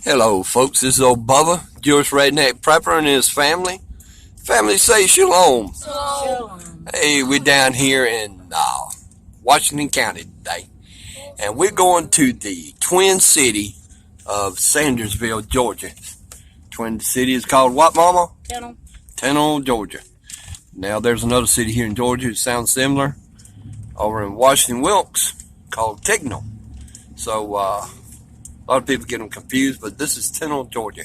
Hello, folks. This is old Bubba, Jewish redneck prepper, and his family. Family say shalom. Shalom. Hey, we're down here in Washington County today, and we're going to the twin city of Sandersville, Georgia. Twin city is called what, Mama? Tennille. Tennille, Georgia. Now, there's another city here in Georgia that sounds similar over in Washington Wilkes called Tignal. So, a lot of people get them confused, but this is Tennille, Georgia.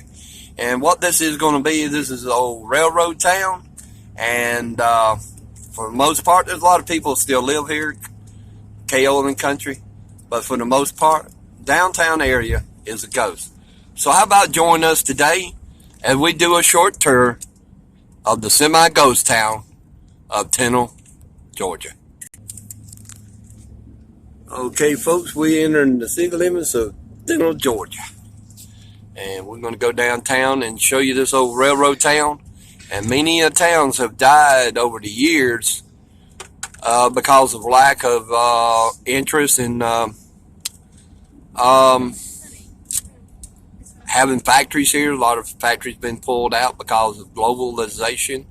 And what this is going to be, this is an old railroad town. And for the most part, there's a lot of people still live here, Kaolin country. But for the most part, downtown area is a ghost. So how about join us today as we do a short tour of the semi-ghost town of Tennille, Georgia. Okay, folks, we're entering the city limits of Tennille, Georgia, and we're going to go downtown and show you this old railroad town. And many towns have died over the years because of lack of interest in having factories here. A lot of factories been pulled out because of globalization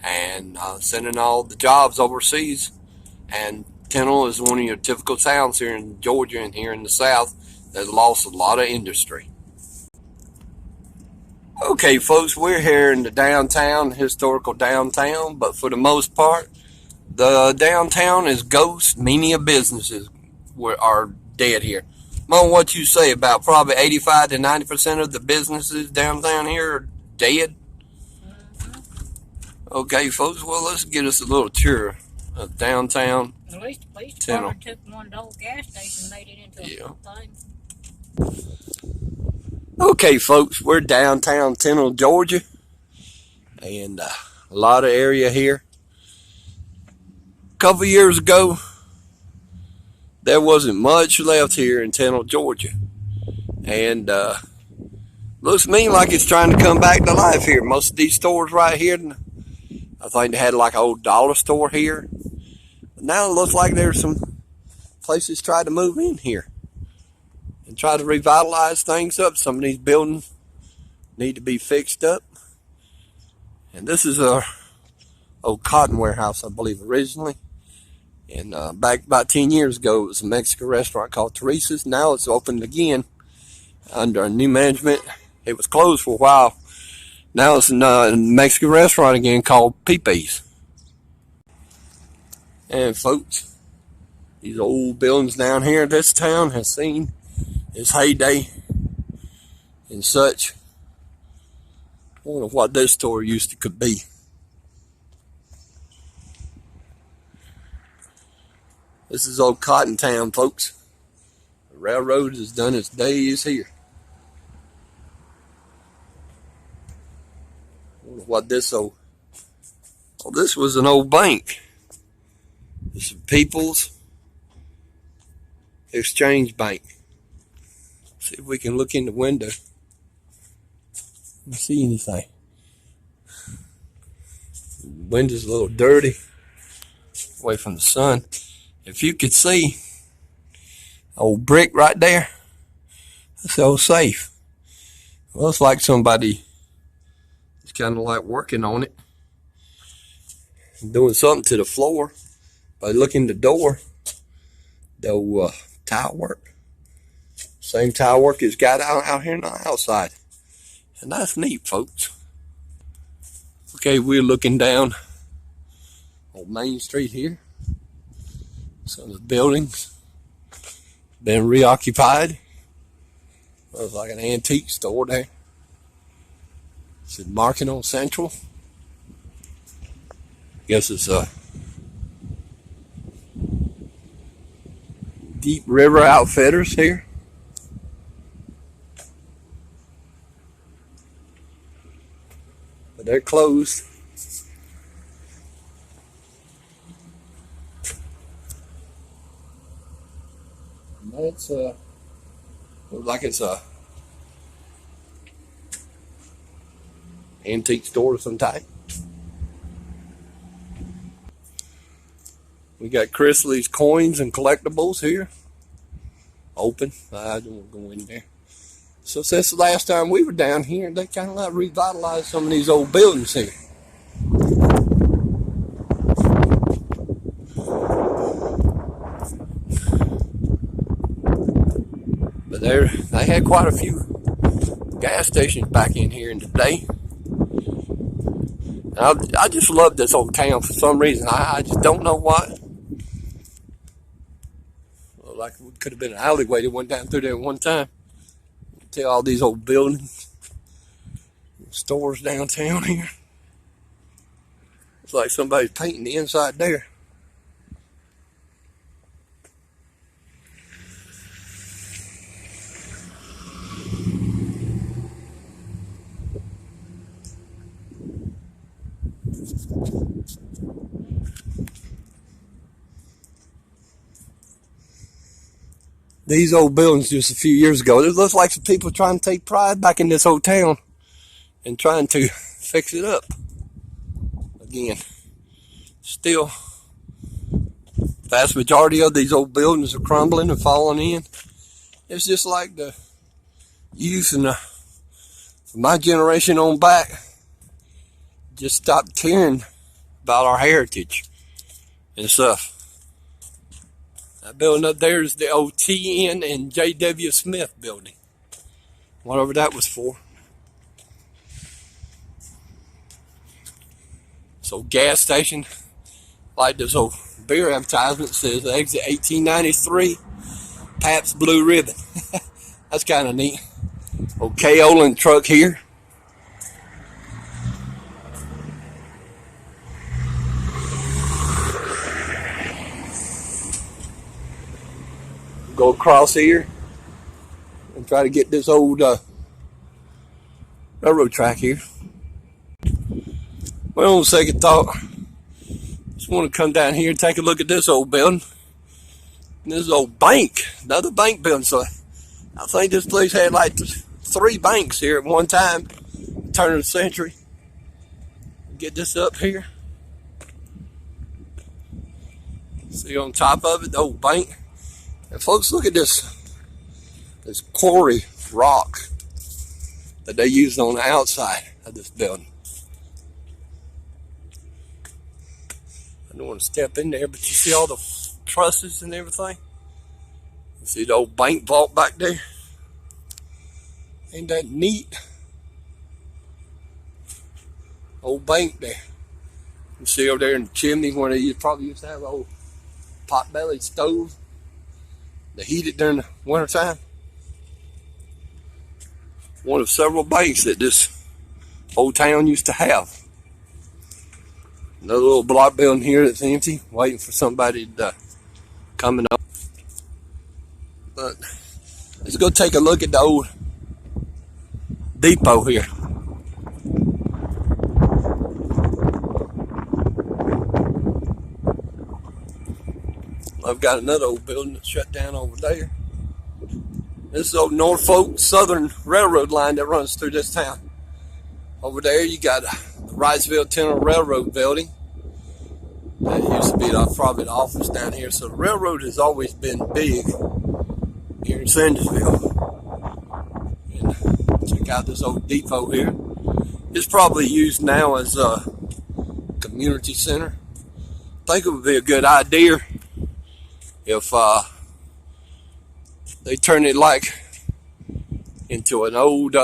and sending all the jobs overseas. And Tennille is one of your typical towns here in Georgia and here in the South that lost a lot of industry. Okay, folks, we're here in the downtown, historical downtown, but for the most part, the downtown is ghost. Many of businesses are dead here. Mom, what you say about probably 85 to 90% of the businesses downtown here are dead? Okay, folks, well, let's get us a little tour of downtown. At least the police department took one old gas station and made it into a thing. Okay, folks, we're downtown Tennille, Georgia, and a lot of area here. A couple years ago, there wasn't much left here in Tennille, Georgia, and looks to me like it's trying to come back to life here. Most of these stores right here, I think they had like an old dollar store here. But now it looks like there's some places trying to move in here and try to revitalize things up. Some of these buildings need to be fixed up. And this is a old cotton warehouse, I believe, originally. And back about 10 years ago, it was a Mexican restaurant called Teresa's. Now it's opened again under a new management. It was closed for a while. Now it's a Mexican restaurant again called Pepe's. And folks, these old buildings down here in this town has seen its heyday and such. I wonder what this store used to could be. This is old Cotton Town, folks. The railroad has done its days here. I wonder what this old... Oh, this was an old bank. This is People's Exchange Bank. See if we can look in the window and see anything. The window's a little dirty, away from the sun. If you could see old brick right there, that's old safe. Looks like somebody is kind of like working on it, doing something to the floor. By looking at the door, the tile work. Same tile work it's got out here on the outside. And that's neat, folks. Okay, we're looking down on Main Street here. Some of the buildings been reoccupied. Looks like an antique store there. It's marking on Central. Guess it's a Deep River Outfitters here. But they're closed. And that's looks like it's a antique store of some type. We got Chrisley's Coins and Collectibles here. Open. I don't want to go in there. So since the last time we were down here, they kind of like revitalized some of these old buildings here. But they had quite a few gas stations back in here in the day. And I just love this old town for some reason. I just don't know why. Like it could have been an alleyway that went down through there at one time. See all these old buildings, stores downtown here. It's like somebody's painting the inside there. These old buildings just a few years ago, it looks like some people trying to take pride back in this old town and trying to fix it up again. Still, vast majority of these old buildings are crumbling and falling in. It's just like the youth and from my generation on back just stopped caring about our heritage and stuff. That building up there is the old T.N. and J.W. Smith building. Whatever that was for. So gas station, like this old beer advertisement says, exit 1893, Pabst Blue Ribbon. That's kind of neat. Old Kaolin truck here. Go across here and try to get this old railroad track here. Well, on second thought, just want to come down here and take a look at this old building. And this old bank, another bank building. So I think this place had like 3 banks here at one time, turn of the century. Get this up here. See on top of it, the old bank. And folks, look at this quarry rock that they used on the outside of this building. I don't want to step in there, but you see all the trusses and everything? You see the old bank vault back there? Ain't that neat? Old bank there. You see over there in the chimney where they probably used to have an old pot-bellied stove. They heat it during the winter time. One of several banks that this old town used to have. Another little block building here that's empty, waiting for somebody to come up. But let's go take a look at the old depot here. I've got another old building that's shut down over there. This is old Norfolk Southern Railroad line that runs through this town. Over there you got the Wrightsville Tennille Railroad building. That used to be probably the office down here. So the railroad has always been big here in Sandersville. And check out this old depot here. It's probably used now as a community center. I think it would be a good idea if they turn it like into an old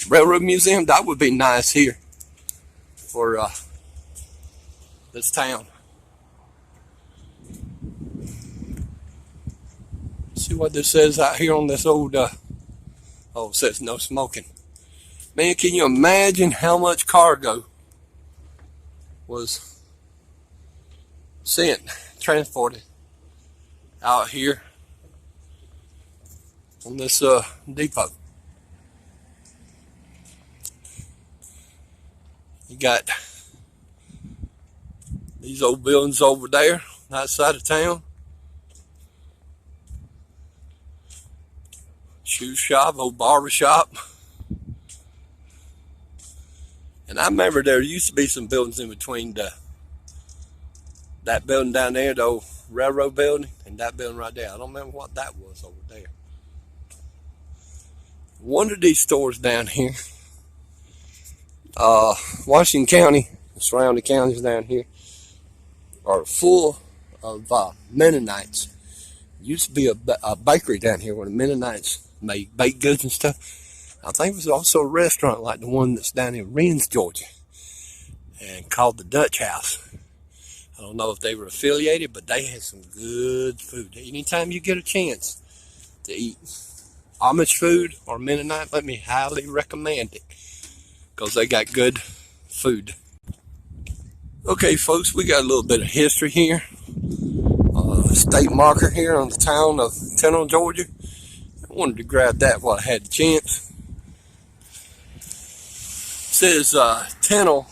railroad museum. That would be nice here for this town. See what this says out here on this old oh, it says no smoking. Man, can you imagine how much cargo was transported out here on this depot? You got these old buildings over there outside of town. Shoe shop, old barber shop. And I remember there used to be some buildings in between that building down there, the old railroad building, and that building right there. I don't remember what that was over there. One of these stores down here, Washington County, the surrounding counties down here, are full of Mennonites. Used to be a bakery down here where the Mennonites made baked goods and stuff. I think it was also a restaurant like the one that's down in Rennes, Georgia, and called the Dutch House. I don't know if they were affiliated, but they had some good food. Anytime you get a chance to eat Amish food or Mennonite, let me highly recommend it, because they got good food. Okay, folks, we got a little bit of history here. State marker here on the town of Tennille, Georgia. I wanted to grab that while I had the chance. It says Tennille,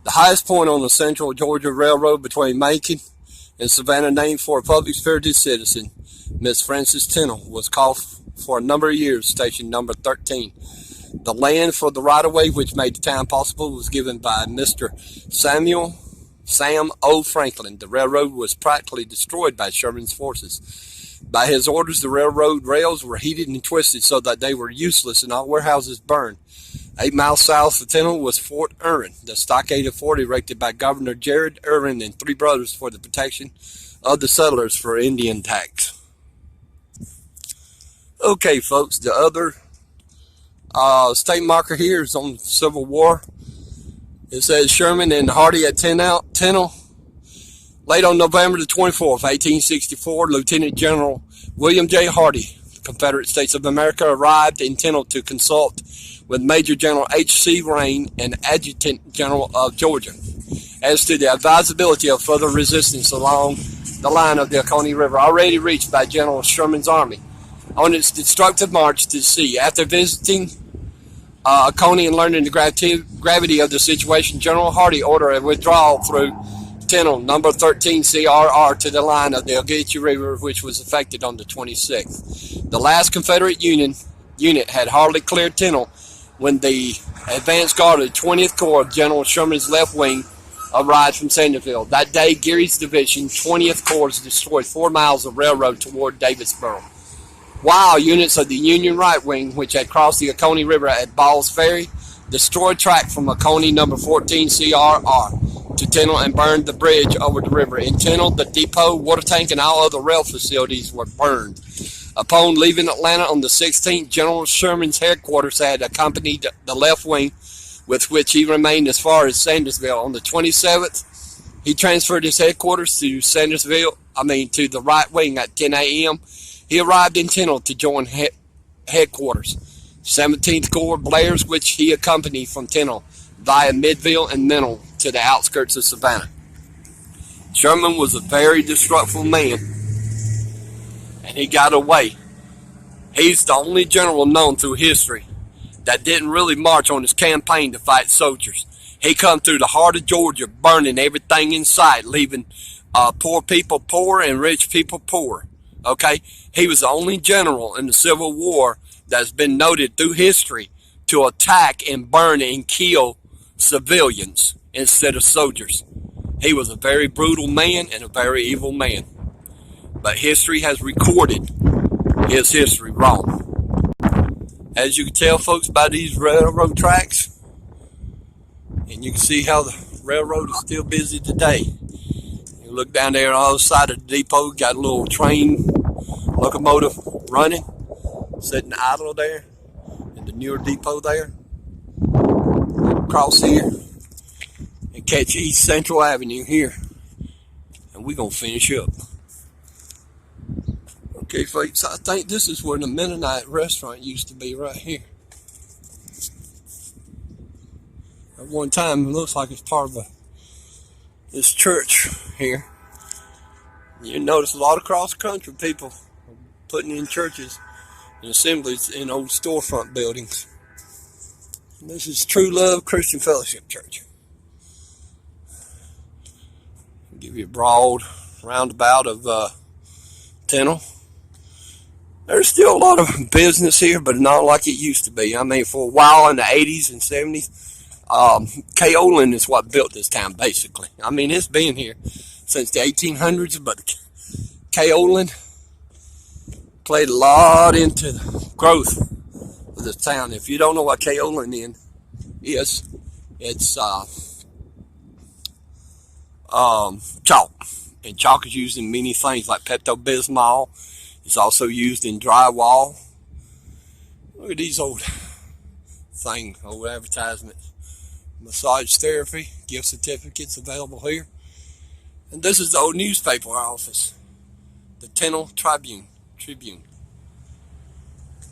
the highest point on the Central Georgia Railroad between Macon and Savannah, named for a public spirited citizen, Miss Frances Tennille, was called for a number of years station number 13. The land for the right-of-way, which made the town possible, was given by Mr. Sam O. Franklin. The railroad was practically destroyed by Sherman's forces. By his orders, the railroad rails were heated and twisted so that they were useless and all warehouses burned. 8 miles south of Tennille was Fort Irwin, the stockaded fort erected by Governor Jared Irwin and 3 brothers for the protection of the settlers for Indian attacks. Okay, folks, the other state marker here is on the Civil War. It says Sherman and Hardee at Tennille. Late on November the 24th, 1864, Lieutenant General William J. Hardee, the Confederate States of America, arrived in Tennille to consult with Major General H.C. Rain and Adjutant General of Georgia as to the advisability of further resistance along the line of the Oconee River, already reached by General Sherman's army on its destructive march to sea. After visiting Oconee and learning the gravity of the situation, General Hardee ordered a withdrawal through Tennille, number 13 CRR, to the line of the Ogeechee River, which was affected on the 26th. The last Confederate unit had hardly cleared Tennille when the advance guard of the 20th Corps of General Sherman's left wing arrived from Sandersville. That day, Geary's division, 20th Corps, destroyed 4 miles of railroad toward Davisboro, while units of the Union right wing, which had crossed the Oconee River at Ball's Ferry, destroyed track from Oconee number 14 CRR to Tennille and burned the bridge over the river. In Tennille, the depot, water tank, and all other rail facilities were burned. Upon leaving Atlanta on the 16th, General Sherman's headquarters had accompanied the left wing, with which he remained as far as Sandersville. On the 27th, he transferred his headquarters to to the right wing at 10 a.m. He arrived in Tennille to join headquarters, 17th Corps Blair's, which he accompanied from Tennille via Midville and Mental to the outskirts of Savannah. Sherman was a very destructive man, and he got away. He's the only general known through history that didn't really march on his campaign to fight soldiers. He come through the heart of Georgia, burning everything in sight, leaving poor people poor and rich people poor. Okay, he was the only general in the Civil War that's been noted through history to attack and burn and kill civilians instead of soldiers. He was a very brutal man and a very evil man. But history has recorded his history wrong. As you can tell, folks, by these railroad tracks, and you can see how the railroad is still busy today. You look down there on the other side of the depot, got a little train locomotive running, sitting idle there in the newer depot there. Across here and catch East Central Avenue here, and we're gonna finish up. Okay, folks, I think this is where the Mennonite restaurant used to be, right here. At one time, it looks like it's part of this church here. You notice a lot across the country people putting in churches and assemblies in old storefront buildings. And this is True Love Christian Fellowship Church. I'll give you a broad roundabout of Tennille. There's still a lot of business here, but not like it used to be. I mean, for a while in the 80s and 70s, K. Olin is what built this town, basically. I mean, it's been here since the 1800s, but K. Olin played a lot into the growth of this town. If you don't know what kaolin is, it's chalk. And chalk is used in many things like Pepto-Bismol. It's also used in drywall. Look at these old things, old advertisements. Massage therapy, gift certificates available here. And this is the old newspaper office, the Tennille Tribune.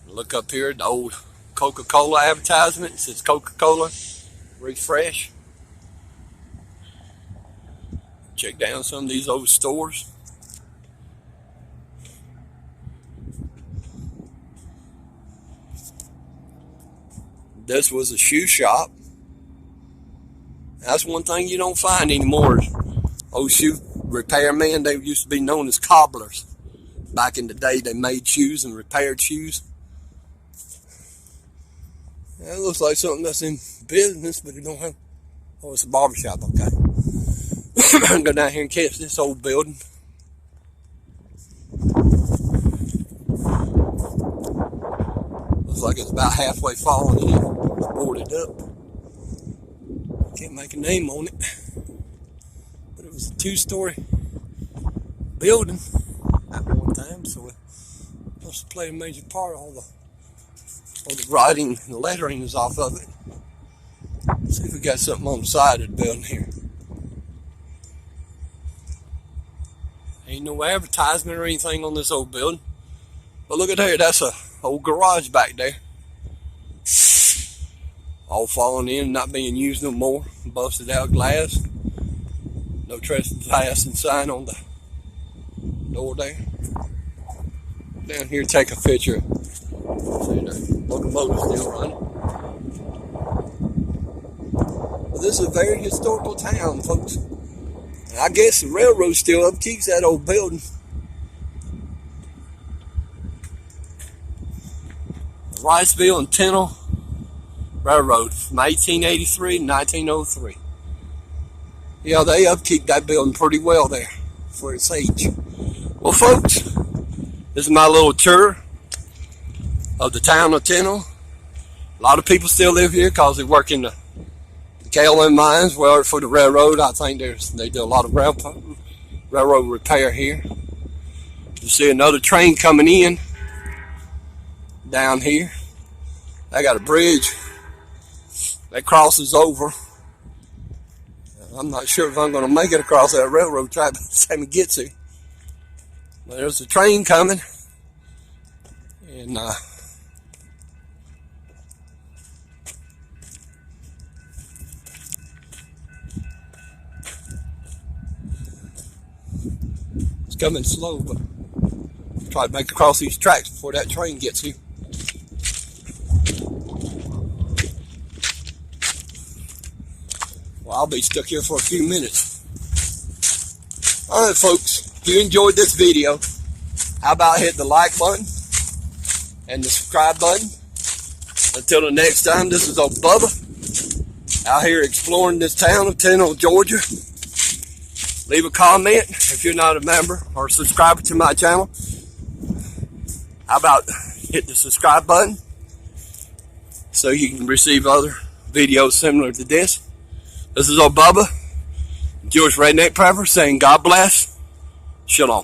Look up here, the old Coca-Cola advertisement. It says Coca-Cola Refresh. Check down some of these old stores. This was a shoe shop. That's one thing you don't find anymore. Old shoe repairmen, they used to be known as cobblers. Back in the day, they made shoes and repaired shoes. That looks like something that's in business, but it don't have. Oh, it's a barber shop. Okay. Go down here and catch this old building. Looks like it's about halfway falling in. It's boarded up. Can't make a name on it. But it was a 2-story building at one time, so it must have played a major part. All the writing and lettering is off of it. Let's see if we got something on the side of the building here. Ain't no advertisement or anything on this old building. But look at there, that's a old garage back there. All falling in and not being used no more. Busted out glass. No trespassing sign on the door there. Down here, take a picture. See, the locomotive's still running. But this is a very historical town, folks. And I guess the railroad still upkeeps that old building. The Riceville and Tennille Railroad from 1883 to 1903. Yeah, they upkeep that building pretty well there for its age. Well, folks, this is my little tour of the town of Tennille. A lot of people still live here because they work in the kaolin mines. Well, for the railroad, I think they do a lot of railroad repair here. You see another train coming in down here. They got a bridge that crosses over. I'm not sure if I'm going to make it across that railroad track by the time it gets here. But there's a train coming. And it's coming slow, but try to make it across these tracks before that train gets here. Well, I'll be stuck here for a few minutes. Alright, folks, if you enjoyed this video, how about hit the like button and the subscribe button? Until the next time, this is old Bubba out here exploring this town of Tennille, Georgia. Leave a comment if you're not a member or a subscriber to my channel. How about hit the subscribe button so you can receive other videos similar to this. This is old Bubba, Jewish Redneck Prepper, saying God bless. Shalom.